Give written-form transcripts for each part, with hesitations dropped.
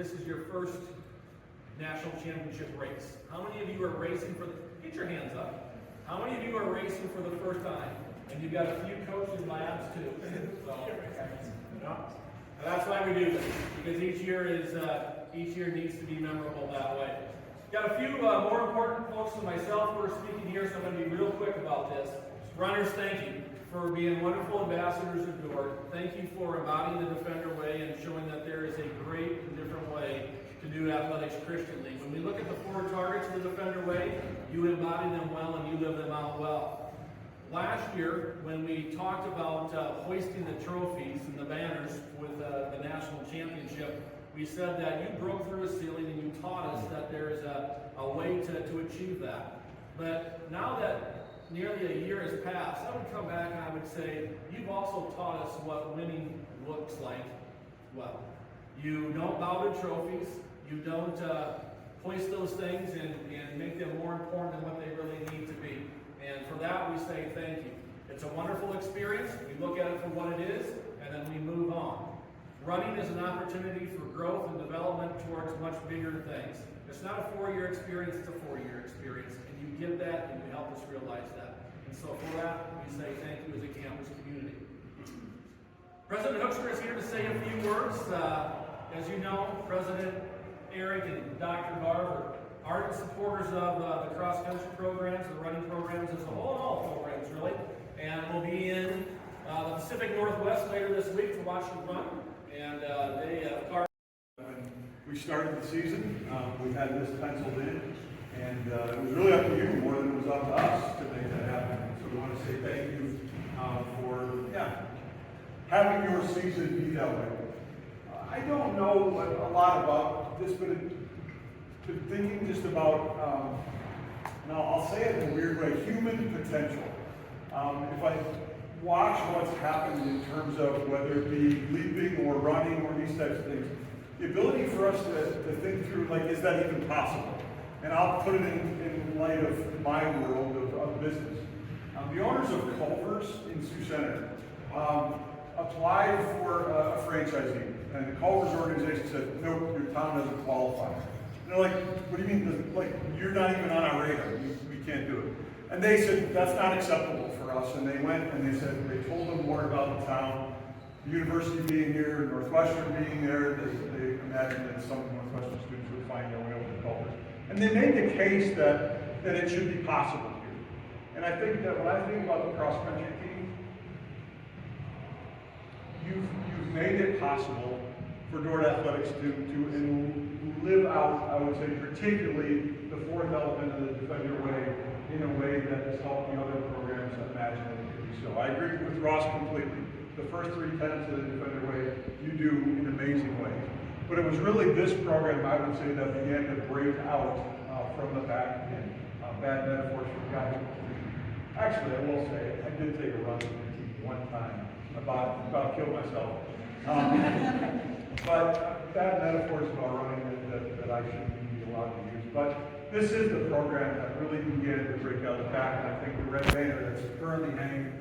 this is your first national championship race. How many of you are racing for the, get your hands up. How many of you are racing for the first time? And you've got a few coaches labs too. So, and that's why we do this, because each year needs to be memorable that way. Got a few more important folks than myself who are speaking here, so I'm going to be real quick about this. Runners, thank you for being wonderful ambassadors of Dordt. Thank you for embodying the Defender Way and showing that there is a great and different way to do athletics Christianly. When we look at the 4 targets of the Defender Way, you embody them well and you live them out well. Last year, when we talked about hoisting the trophies and the banners with the national championship, we said that you broke through a ceiling and you taught us that there is a way to achieve that. But now that nearly a year has passed, I would come back and I would say, you've also taught us what winning looks like well. You don't bow to trophies, you don't hoist those things and make them more important than what they really need to be. And for that we say thank you. It's a wonderful experience, we look at it for what it is, and then we move on. Running is an opportunity for growth and development towards much bigger things. It's not a 4-year experience, it's a 4-year experience. And you get that and you help us realize that. And so for that, we say thank you as a campus community. President Hoekstra is here to say a few words. As you know, President Eric and Dr. Barb are ardent supporters of the cross-country programs, the running programs as a whole, and all programs really. And we'll be in the Pacific Northwest later this week to watch you run. And when we started the season, we had this penciled in, and it was really up to you more than it was up to us to make that happen. So we want to say thank you for having your season be that way. I don't know a lot about this, but thinking just about, now I'll say it in a weird way, human potential. If I watch what's happened in terms of whether it be leaping or running or these types of things, the ability for us to think through, like, is that even possible? And I'll put it in light of my world of business. The owners of Culver's in Sioux Center applied for a franchisee, and the Culver's organization said, nope, your town doesn't qualify. And they're like, what do you mean? Like, you're not even on our radar. We can't do it. And they said, that's not acceptable for us. And they went and they said, they told them more about the town, the university being here, Northwestern being there. They imagined that some Northwestern students would find their way over to Culver's. And they made the case that it should be possible here. And I think that when I think about the cross-country team, you've made it possible for Dordt Athletics to live out, I would say, particularly the 4th element of the Defender Way in a way that has helped the other programs imagine that it could be so. I agree with Ross completely. The first 3 tenets of the Defender Way, you do in amazing ways. But it was really this program, I would say, that began to break out from the back end. Bad metaphors for the guy. Actually, I will say, I did take a run with the team one time. About killed myself. But bad metaphors about running that I shouldn't be allowed to use. But this is the program that really began to break out the back, and I think the red banner that's currently hanging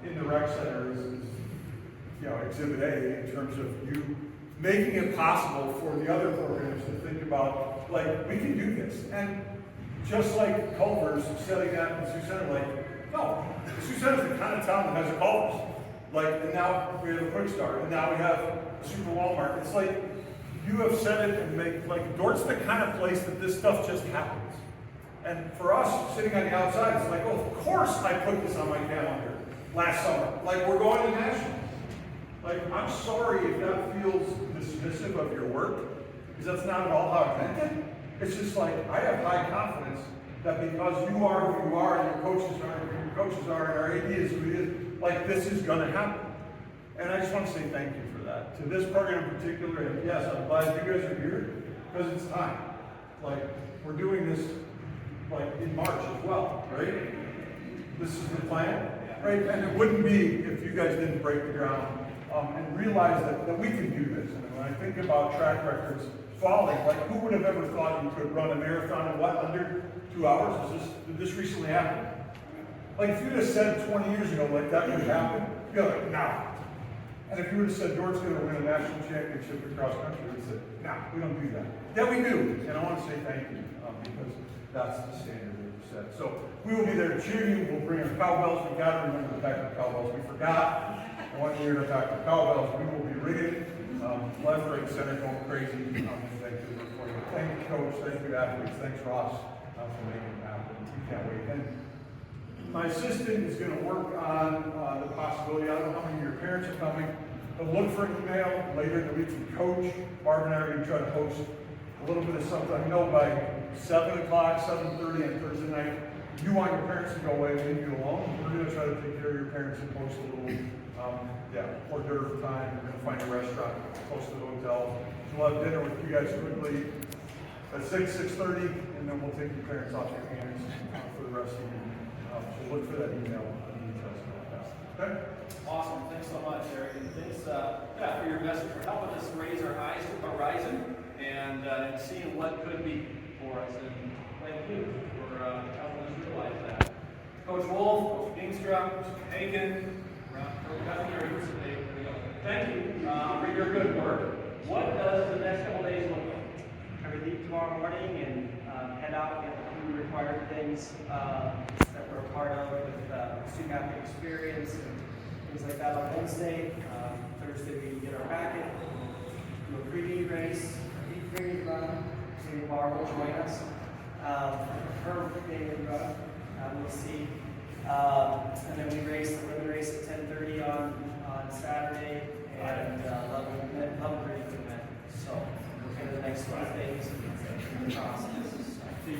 in the rec center is Exhibit A in terms of you making it possible for the other programs to think about, like, we can do this. And just like Culver's setting that in Sioux Center, like, no, Sioux Center is the kind of town that has a Culver's. Like, and now we have a Quick Start, and now we have a Super Walmart. It's like, you have said it and make, like, Dort's the kind of place that this stuff just happens. And for us, sitting on the outside, it's like, oh, of course I put this on my calendar last summer. Like, we're going to national. Like, I'm sorry if that feels dismissive of your work, because that's not at all how I meant it. It's just like, I have high confidence that because you are who you are, and your coaches are, and our AD is who he is, like, this is going to happen. And I just want to say thank you for that. To this program in particular, and yes, I'm glad you guys are here, because it's time. Like, we're doing this, like, in March as well, right? This is the plan, right? And it wouldn't be if you guys didn't break the ground and realize that we can do this. And when I think about track records falling, like, who would have ever thought you could run a marathon in what, under 2 hours? Did this recently happen? Like, if you'd have said 20 years ago, like, that could happen, you'd be like, no. And if you would have said Dort's going to win a national championship across country, we said, no, we don't do that. Yeah, we do. And I want to say thank you because that's the standard that you set. So we will be there to cheer you. We'll bring our cowbells. We got to remember the back of the cowbells. We forgot. I want you to hear the back of the cowbells. We will be ringing left, right, center, going crazy. Thank you for you. Thank you, coach. Thank you, athletes. Thanks, Ross, for making it happen. We can't wait. And my assistant is going to work on the possibility. I don't know how many of your parents are coming, but look for an email later in the week from Coach. Barb and I are going to try to host a little bit of something. I know by 7 o'clock, 7:30 on Thursday night, you want your parents to go away and leave you alone. We're going to try to take care of your parents and post a little, hors d'oeuvre time. We're going to find a restaurant close to the hotel. We'll have dinner with you guys quickly at 6:30, and then we'll take your parents off your hands for the rest of the evening. So look for that email on the details about that. Okay? Awesome. Thanks so much, Eric. And thanks for your message, for helping us raise our eyes to the horizon and seeing what could be for us. And thank you for helping us realize that. Coach Wolf, Coach Kingstra, Hagen, thank you for your good work. What does the next couple days look like? I would leave tomorrow morning and head out and get the few required things that we're a part of with student athlete experience and things like that on Wednesday. Thursday we get our packet, do a pre-meet race, a pre-meet run. St. Barb will join us. Her daily run, we'll see. And then we race the ribbon race at 10:30 on Saturday and 11:30 for men. So we're going to the next 5 days in the process.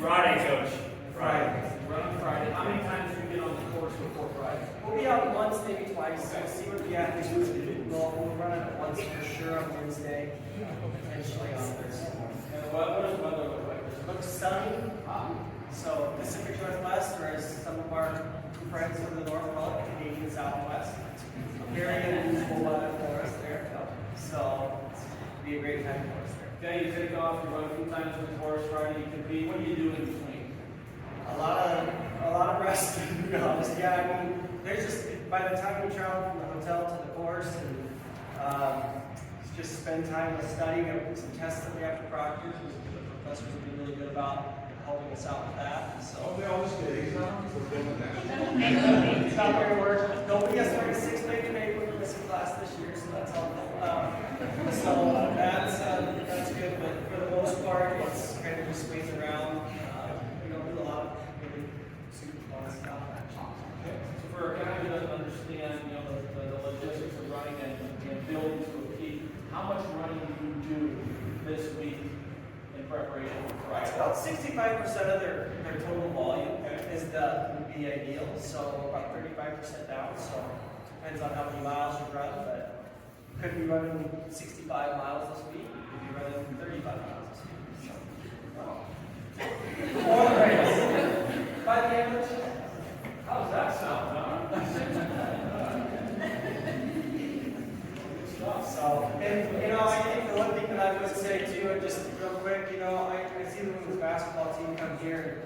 Friday, Coach. Friday. We're on Friday. How many times do you get on the course before Friday? We'll be out once, maybe twice. We'll see what the athletes do. We'll run it once for sure on Wednesday, potentially on Thursday. And what does the weather look like? It looks sunny. So Pacific Northwest, or as some of our friends from the north call it, Canadian Southwest. Very unusual weather for us there. So it'll be a great time for us there. Okay, you take off, you run a few times with the course, Friday, you compete. What do you do in between? A lot of rest, to be honest. Yeah, I mean, there's just, by the time we travel from the hotel to the course and just spend time with studying, and some tests that we have to proctor. The professors will be really good about helping us out with that. So They all just get A's on them for doing that. it's not very work. Nobody has to write a 6-page paper for missing class this year, so that's helpful. So that's good, but for the most part, it's kind of just swings around. We don't do a lot of really super fun stuff, actually. Okay. So for a guy who doesn't understand, the logistics of running and building to a peak, how much running do you do this week in preparation for Friday? About 65% of their total volume would be ideal, so about 35% down. So depends on how many miles you run, but you could be running 65 miles this week. You could be running 35 miles this week. So, more race by the end of the show. How does that sound, huh? So, and I think the one thing that I would say too, and just real quick, I see the women's basketball team come here.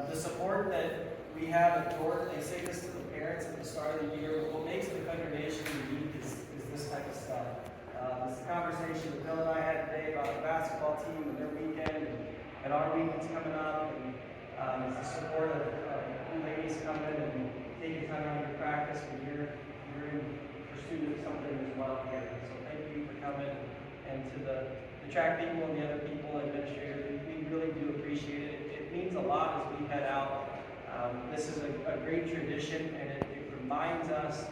The support that we have at Dort, they say this to the parents at the start of the year. What makes the Country Nation unique is this type of stuff. This conversation that Bill and I had today about the basketball team and their weekend and our weekends coming up, and it's the support of you ladies coming and taking time out of your practice when you're in pursuit of something as well here. So thank you for coming, and to the track people and the other people, administrators, we really do appreciate it. It means a lot as we head out. This is a great tradition, and it reminds us,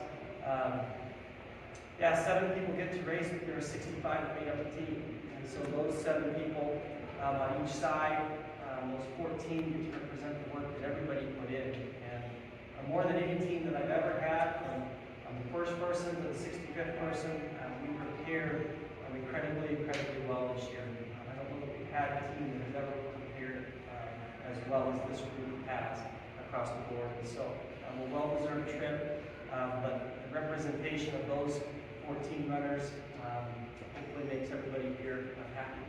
7 people get to race, but there are 65 that made up a team. And so those 7 people on each side, those 14 get to represent the work that everybody put in. And more than any team that I've ever had, from the first person to the 65th person, we prepared incredibly well this year. I don't know that we've had a team that has ever prepared as well as this group has across the board. And so a well-deserved trip, but the representation of those 14 runners hopefully makes everybody here happy.